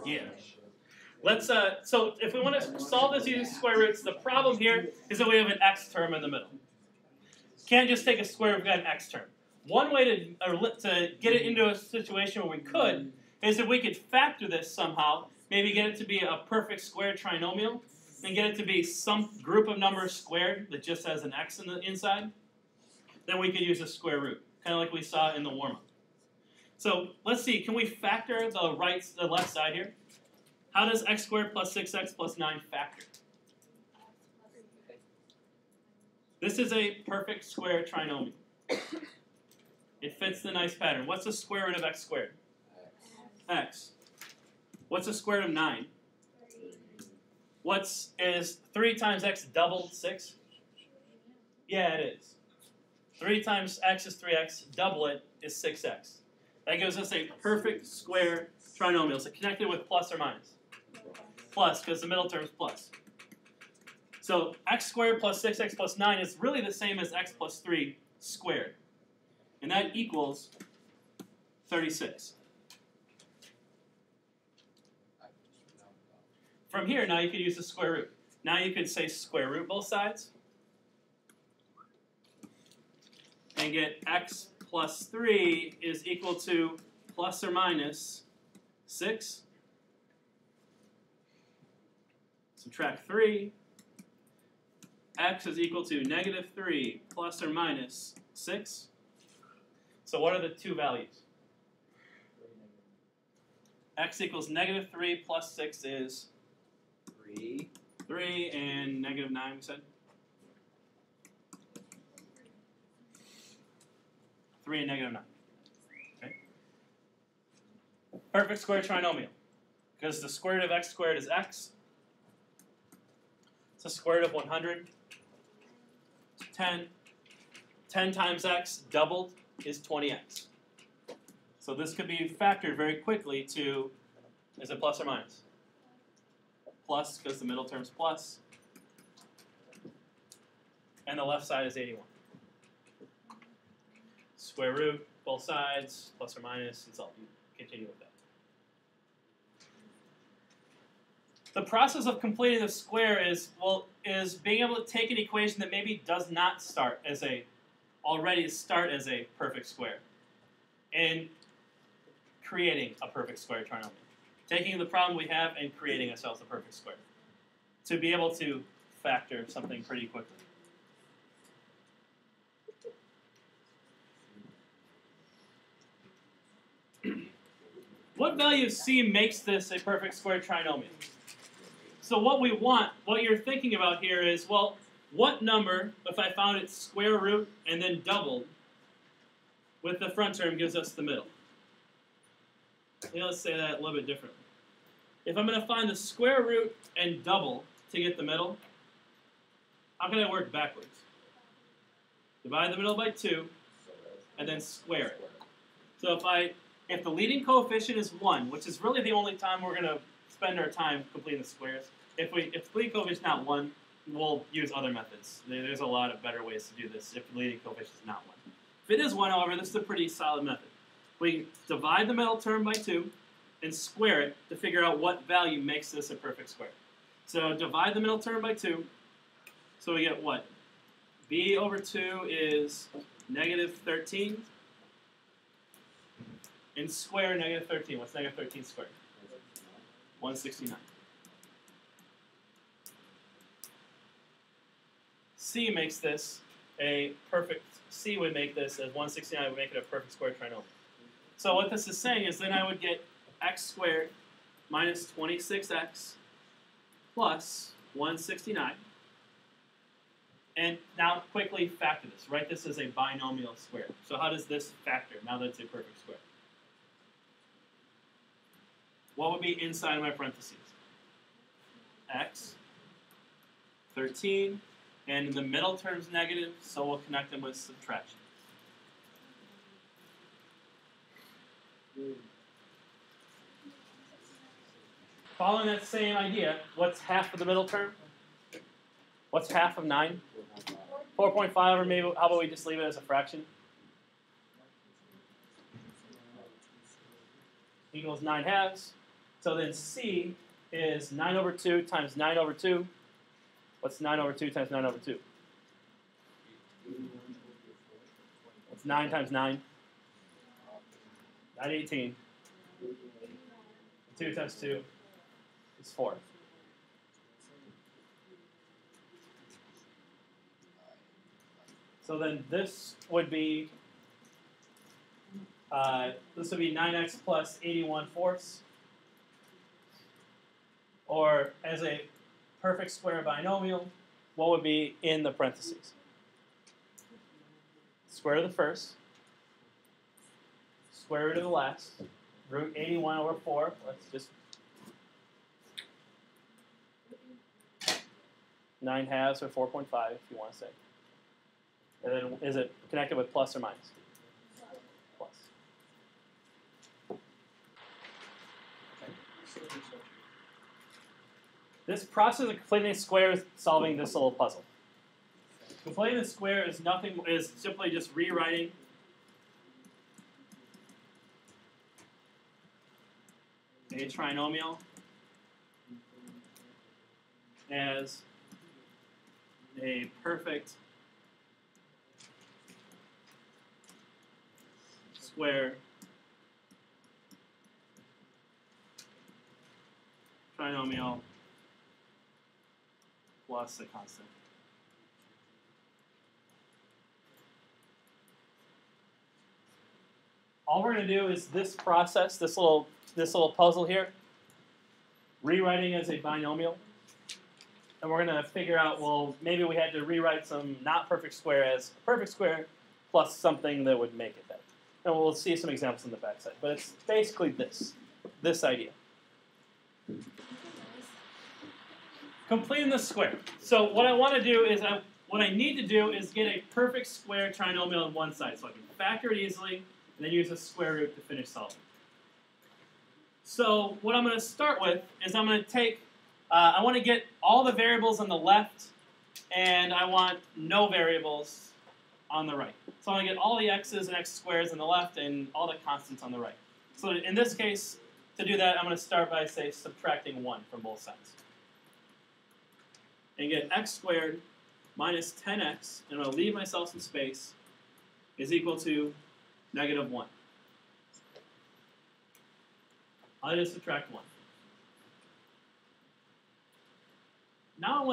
Yeah. Let's so if we want to solve this using square roots, the problem here is that we have an x term in the middle. Can't just take a square, we've got an x term. One way to get it into a situation where we could is if we could factor this somehow, maybe get it to be a perfect square trinomial, and get it to be some group of numbers squared that just has an x in the inside, then we could use a square root, kind of like we saw in the warm-up. So let's see, can we factor the left side here? How does x squared plus 6x plus 9 factor? This is a perfect square trinomial. It fits the nice pattern. What's the square root of x squared? X. What's the square root of 9? Is 3 times x double 6? Yeah, it is. 3 times x is 3x, double it is 6x. That gives us a perfect square trinomial. So connected with plus or minus. Plus, because the middle term is plus. So x squared plus 6x plus 9 is really the same as x plus 3 squared. And that equals 36. From here, now you could use the square root. Now you could say square root both sides. And get x plus 3 is equal to plus or minus 6. Subtract 3. X is equal to negative 3 plus or minus 6. So what are the two values? X equals negative 3 plus 6 is 3. 3 and negative 9, we said? 3 and negative 9. Okay. Perfect square trinomial. Because the square root of x squared is x. So square root of 100. 10. 10 times x doubled is 20x. So this could be factored very quickly to, is it plus or minus? Plus, because the middle term's plus. And the left side is 81. Square root, both sides, plus or minus, it's all, you continue with that. The process of completing the square is being able to take an equation that maybe does not already start as a perfect square and creating a perfect square trinomial. Taking the problem we have and creating ourselves a perfect square. To be able to factor something pretty quickly. What value of c makes this a perfect square trinomial? So what you're thinking about here is, well, what number, if I found its square root and then doubled, with the front term gives us the middle? Let's say that a little bit differently. If I'm going to find the square root and double to get the middle, how can I work backwards? Divide the middle by 2, and then square it. So if the leading coefficient is 1, which is really the only time we're going to spend our time completing the squares, if the leading coefficient is not 1, we'll use other methods. There's a lot of better ways to do this if the leading coefficient is not 1. If it is 1, however, this is a pretty solid method. We divide the middle term by 2 and square it to figure out what value makes this a perfect square. So divide the middle term by 2. So we get what? B over 2 is negative 13. And square negative 13. What's negative 13 squared? 169. C makes this a perfect, C would make this as 169 would make it a perfect square trinomial. So what this is saying is then I would get x squared minus 26x plus 169. And now quickly factor this. Write this as a binomial square. So how does this factor now that it's a perfect square? What would be inside of my parentheses? X, 13, and in the middle term's negative, so we'll connect them with subtraction. Following that same idea, what's half of the middle term? What's half of 9? 4.5, or maybe, how about we just leave it as a fraction? Equals 9 halves. So then C is 9 over 2 times 9 over 2. What's 9 over 2 times 9 over 2? What's 9 times 9? 918. 2 times 2 is 4. So then this would be 9x plus 81/4. Or as a perfect square binomial, what would be in the parentheses? Square root of the first, square root of the last, root 81 over 4. Let's just 9 halves or 4.5 if you want to say. And then is it connected with plus or minus? Plus. Okay. This process of completing a square is solving this little puzzle. Completing the square is simply just rewriting a trinomial as a perfect square trinomial plus a constant. All we're going to do is this process, this little puzzle here, rewriting as a binomial. And we're going to figure out, well, maybe we had to rewrite some not perfect square as a perfect square plus something that would make it that. And we'll see some examples on the backside. But it's basically this idea. Completing the square. So what I want to do is, what I need to do is get a perfect square trinomial on one side. So I can factor it easily, and then use a square root to finish solving. So what I'm going to start with is I'm going to take, I want to get all the variables on the left, and I want no variables on the right. So I'm going to get all the x's and x squares on the left and all the constants on the right. So in this case, to do that, I'm going to start by, say, subtracting 1 from both sides. And get x squared minus 10x, and I'm going to leave myself some space, is equal to -1. I'll just subtract 1. Now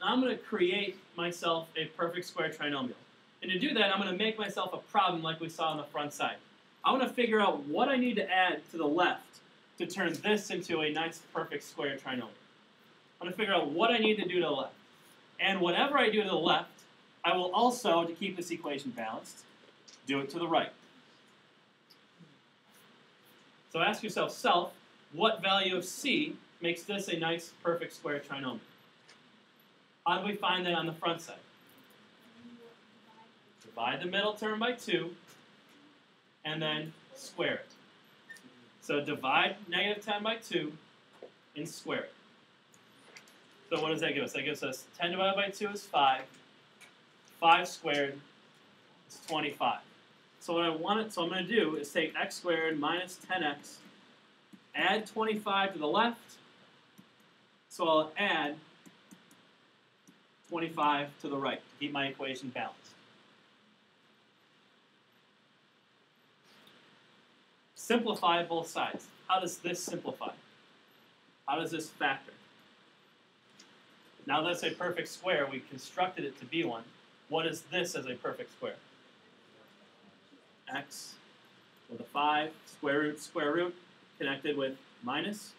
I'm going to create myself a perfect square trinomial. And to do that, I'm going to make myself a problem like we saw on the front side. I want to figure out what I need to add to the left to turn this into a nice perfect square trinomial. I'm going to figure out what I need to do to the left. And whatever I do to the left, I will also, to keep this equation balanced, do it to the right. So ask yourself, what value of c makes this a nice perfect square trinomial? How do we find that on the front side? Divide the middle term by 2, and then square it. So divide -10 by 2 and square it. So what does that give us? That gives us 10 divided by 2 is 5. 5 squared is 25. So what I'm going to do is take x squared minus 10x, add 25 to the left, so I'll add 25 to the right to keep my equation balanced. Simplify both sides. How does this simplify? How does this factor? Now that it's a perfect square, we constructed it to be one. What is this as a perfect square? X with a 5, square root, connected with minus.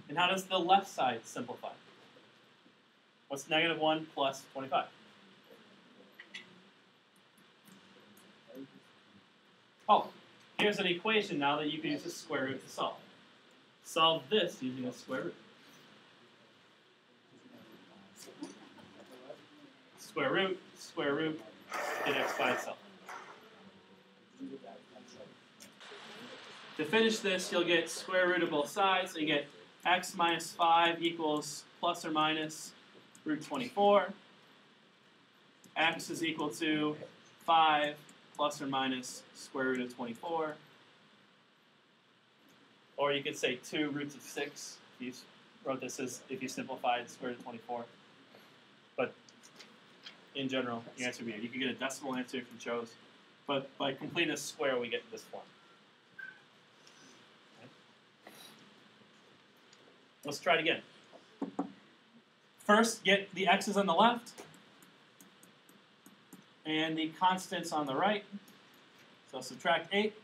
And how does the left side simplify? What's -1 plus 25? Oh, here's an equation now that you can use a square root to solve. Solve this using a square root. Square root, get x by itself. To finish this, you'll get square root of both sides, so you get x minus 5 equals plus or minus root 24. X is equal to 5 plus or minus square root of 24. Or you could say 2 roots of 6. You wrote this as if you simplified square root of 24. But in general, the answer would be 8. You could get a decimal answer if you chose. But by completing a square, we get this form. Okay. Let's try it again. First, get the x's on the left and the constants on the right. So subtract 8.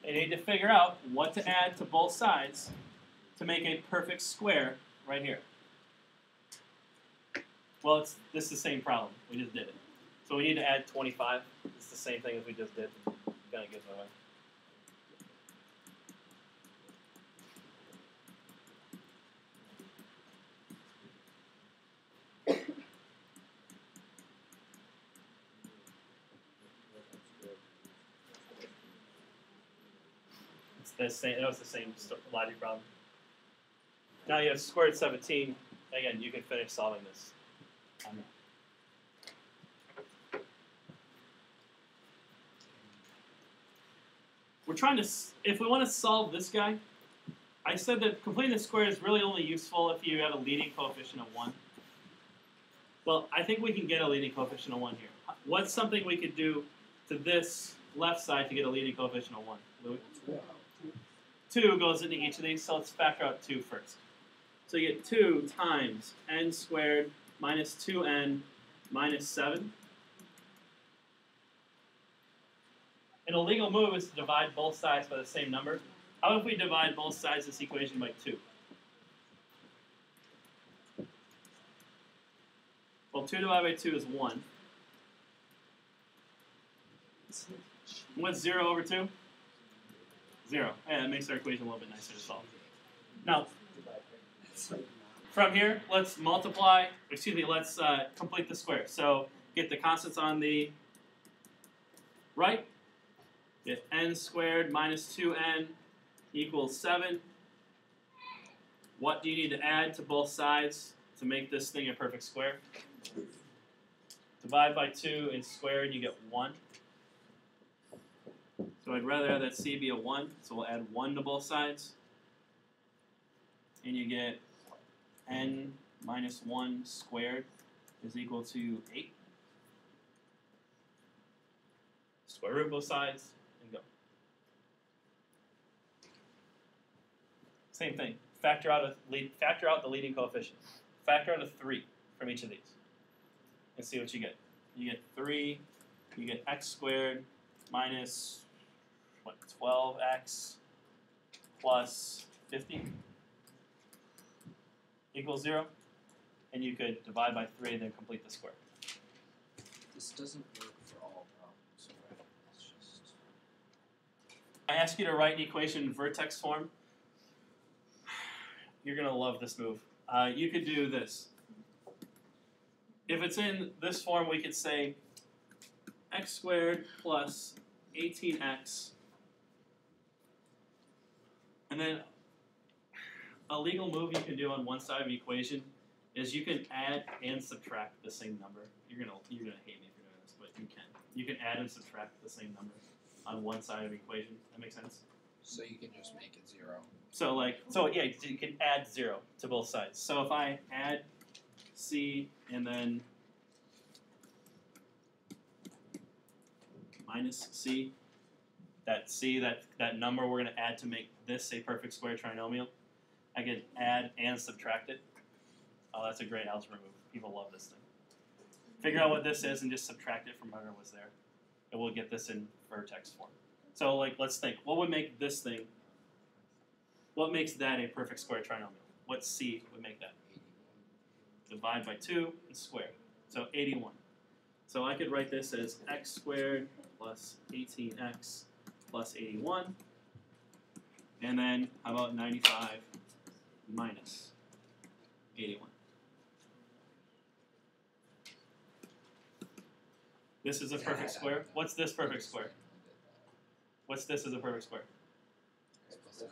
And you need to figure out what to add to both sides to make a perfect square right here. Well, this is the same problem. We just did it. So we need to add 25. It's the same thing as we just did. Kind of gives it away. That was the same logic problem. Now you have square root 17. Again, you can finish solving this. We're trying to, if we want to solve this guy, I said that completing the square is really only useful if you have a leading coefficient of 1. Well, I think we can get a leading coefficient of 1 here. What's something we could do to this left side to get a leading coefficient of 1? Louis? 2 goes into each of these, so let's factor out 2 first. So you get 2 times n squared minus 2n minus 7. And a legal move is to divide both sides by the same number. How if we divide both sides of this equation by 2? Well, 2 divided by 2 is 1. What's 0 over 2? 0. Yeah, that makes our equation a little bit nicer to solve. Now, from here, let's multiply, let's complete the square. So get the constants on the right. Get n squared minus 2n equals 7. What do you need to add to both sides to make this thing a perfect square? Divide by 2 and square, and you get 1. So I'd rather have that c be a 1, so we'll add 1 to both sides. And you get n minus 1 squared is equal to 8. Square root both sides, and go. Same thing. Factor out the leading coefficient. Factor out a 3 from each of these. And see what you get. You get 3, you get x squared minus 12x plus 50 equals 0. And you could divide by 3 and then complete the square. This doesn't work for all problems, right? It's just... I ask you to write an equation in vertex form. You're going to love this move. You could do this. If it's in this form, we could say x squared plus 18x. And then a legal move you can do on one side of the equation is you can add and subtract the same number. You're gonna hate me if you're doing this, but you can. You can add and subtract the same number on one side of the equation. That makes sense? So you can just make it 0. So yeah, you can add 0 to both sides. So if I add c and then minus c, that number we're going to add to make this a perfect square trinomial, I can add and subtract it. Oh, that's a great algebra move. People love this thing. Figure out what this is and just subtract it from whatever was there. And we'll get this in vertex form. So let's think. What would make this thing, what makes that a perfect square trinomial? What c would make that? 81. Divide by 2 and square. So 81. So I could write this as x squared plus 18x plus 81. And then how about 95 minus 81? This is a perfect square. What's this perfect square? What's this as a perfect square? Plus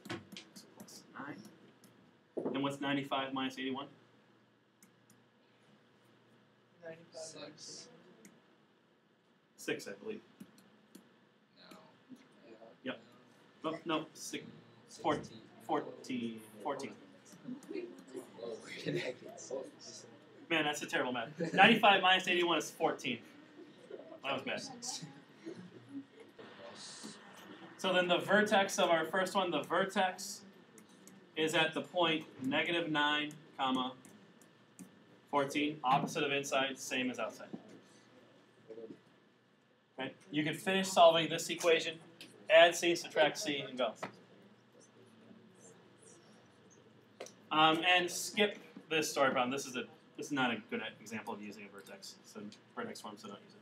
9. Plus 9. And what's 95 minus 81? 6. 6, I believe. No. Yep. Oh, no, 14. Man, that's a terrible math. 95 minus 81 is 14. That was bad. So then the vertex of our first one, the vertex is at the point -9, comma 14. Opposite of inside, same as outside. Okay. You can finish solving this equation, add C, subtract C, and go. And skip this story problem. This is not a good example of using a vertex. So vertex form, so don't use it.